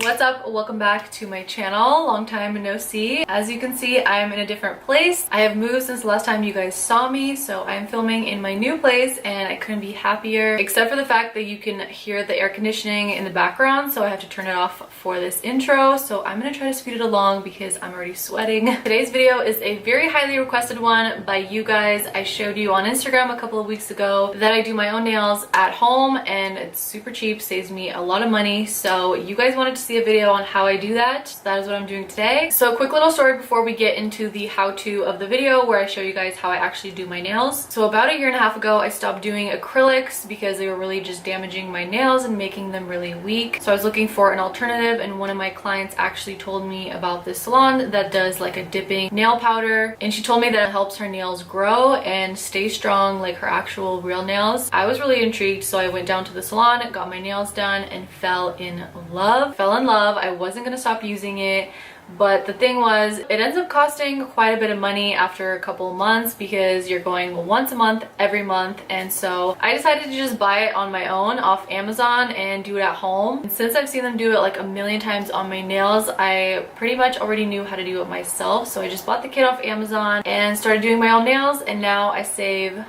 What's up? Welcome back to my channel. Long time no see. As you can see, I am in a different place. I have moved since the last time you guys saw me, so I'm filming in my new place and I couldn't be happier, except for the fact that you can hear the air conditioning in the background, so I have to turn it off for this intro. So I'm gonna try to speed it along because I'm already sweating. Today's video is a very highly requested one by you guys. I showed you on Instagram a couple of weeks ago that I do my own nails at home and it's super cheap, saves me a lot of money. So you guys wanted to see a video on how I do that. So that is what I'm doing today. So quick little story before we get into the how-to of the video where I show you guys how I actually do my nails. So about 1.5 years ago, I stopped doing acrylics because they were really just damaging my nails and making them really weak. So I was looking for an alternative, and one of my clients actually told me about this salon that does like a dipping nail powder, and she told me that it helps her nails grow and stay strong like her actual real nails. I was really intrigued, so I went down to the salon, got my nails done, and fell in love. I wasn't gonna stop using it, but the thing was, it ends up costing quite a bit of money after a couple of months because you're going once a month, every month. And so I decided to just buy it on my own off Amazon and do it at home. And since I've seen them do it like 1,000,000 times on my nails, I pretty much already knew how to do it myself. So I just bought the kit off Amazon and started doing my own nails, and now I save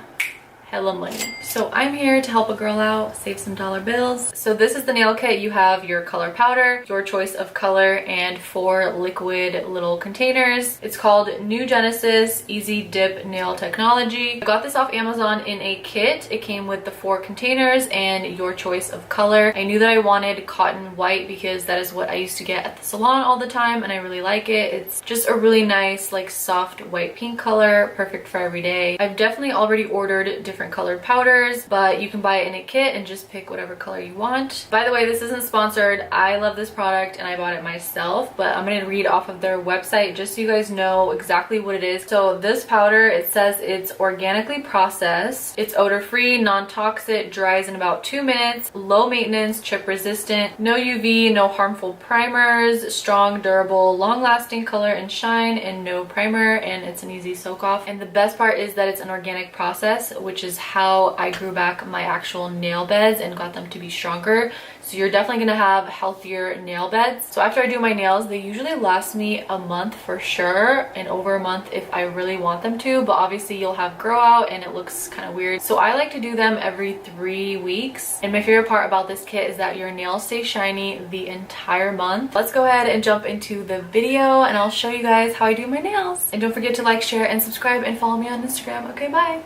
hella money. So I'm here to help a girl out, save some dollar bills. So this is the nail kit. You have your color powder, your choice of color, and 4 liquid little containers. It's called NuGenesis Easy Dip Nail Technology. I got this off Amazon in a kit. It came with the 4 containers and your choice of color. I knew that I wanted cotton white because that is what I used to get at the salon all the time, and I really like it. It's just a really nice, like, soft white pink color, perfect for every day. I've definitely already ordered different colored powders, but you can buy it in a kit and just pick whatever color you want. By the way, this isn't sponsored. I love this product and I bought it myself, but I'm going to read off of their website just so you guys know exactly what it is. So this powder, it says it's organically processed, it's odor-free, non-toxic, dries in about 2 minutes, low maintenance, chip resistant, no UV, no harmful primers, strong, durable, long-lasting color and shine, and no primer, and it's an easy soak off. And the best part is that it's an organic process, which is how I grew back my actual nail beds and got them to be stronger. So you're definitely gonna have healthier nail beds. So after I do my nails, they usually last me a month for sure, and over a month if I really want them to, but obviously you'll have grow out and it looks kind of weird. So I like to do them every 3 weeks. And my favorite part about this kit is that your nails stay shiny the entire month. Let's go ahead and jump into the video and I'll show you guys how I do my nails. And don't forget to like, share, and subscribe, and follow me on Instagram. Okay, bye.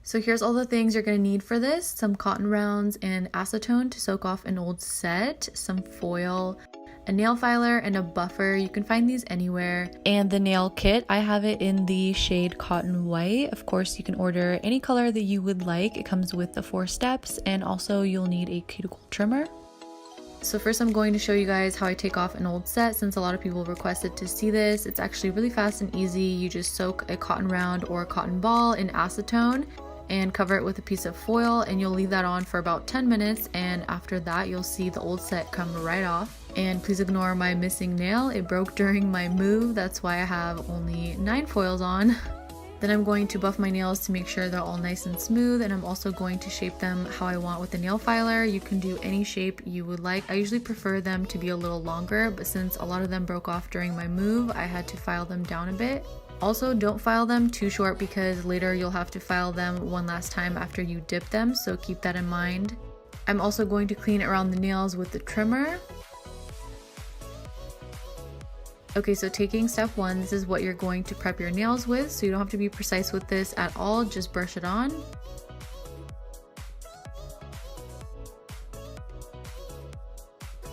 So here's all the things you're going to need for this: some cotton rounds and acetone to soak off an old set, some foil, a nail filer, and a buffer. You can find these anywhere. And the nail kit, I have it in the shade Cotton White. Of course, you can order any color that you would like. It comes with the 4 steps, and also you'll need a cuticle trimmer. So first I'm going to show you guys how I take off an old set, since a lot of people requested to see this. It's actually really fast and easy. You just soak a cotton round or a cotton ball in acetone and cover it with a piece of foil, and you'll leave that on for about 10 minutes, and after that you'll see the old set come right off. And please ignore my missing nail. It broke during my move. That's why I have only 9 foils on. Then I'm going to buff my nails to make sure they're all nice and smooth, and I'm also going to shape them how I want with the nail filer. You can do any shape you would like. I usually prefer them to be a little longer, but since a lot of them broke off during my move, I had to file them down a bit. Also, don't file them too short because later you'll have to file them one last time after you dip them, so keep that in mind. I'm also going to clean around the nails with the trimmer. Okay, so taking step 1, this is what you're going to prep your nails with, so you don't have to be precise with this at all, just brush it on.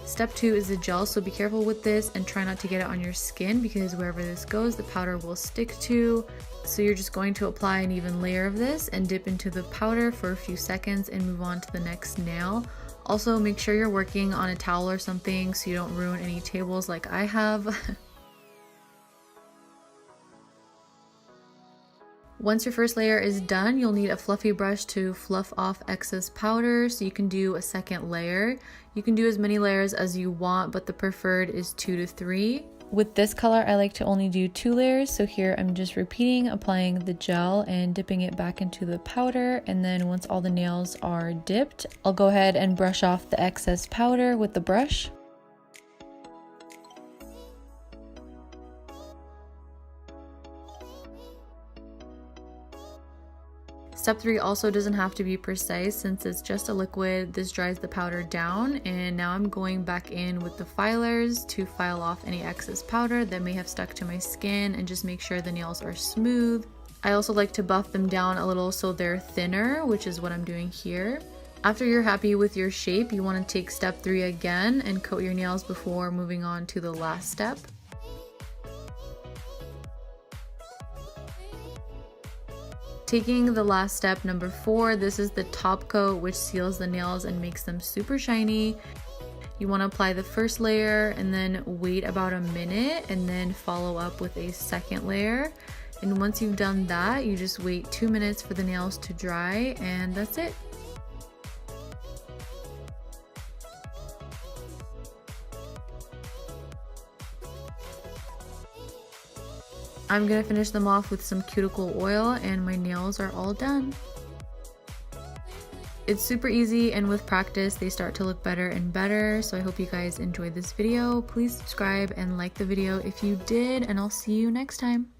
Step 2 is the gel, so be careful with this and try not to get it on your skin because wherever this goes, the powder will stick to. So you're just going to apply an even layer of this and dip into the powder for a few seconds and move on to the next nail. Also, make sure you're working on a towel or something so you don't ruin any tables like I have. Once your first layer is done, you'll need a fluffy brush to fluff off excess powder, so you can do a second layer. You can do as many layers as you want, but the preferred is 2 to 3. With this color, I like to only do 2 layers, so here I'm just repeating, applying the gel and dipping it back into the powder, and then once all the nails are dipped, I'll go ahead and brush off the excess powder with the brush. Step 3 also doesn't have to be precise since it's just a liquid. This dries the powder down, and now I'm going back in with the filers to file off any excess powder that may have stuck to my skin and just make sure the nails are smooth. I also like to buff them down a little so they're thinner, which is what I'm doing here. After you're happy with your shape, you want to take step 3 again and coat your nails before moving on to the last step. Taking the last step, number 4, this is the top coat, which seals the nails and makes them super shiny. You want to apply the first layer and then wait about a minute and then follow up with a second layer. And once you've done that, you just wait 2 minutes for the nails to dry, and that's it. I'm gonna finish them off with some cuticle oil and my nails are all done. It's super easy, and with practice they start to look better and better. So I hope you guys enjoyed this video. Please subscribe and like the video if you did, and I'll see you next time.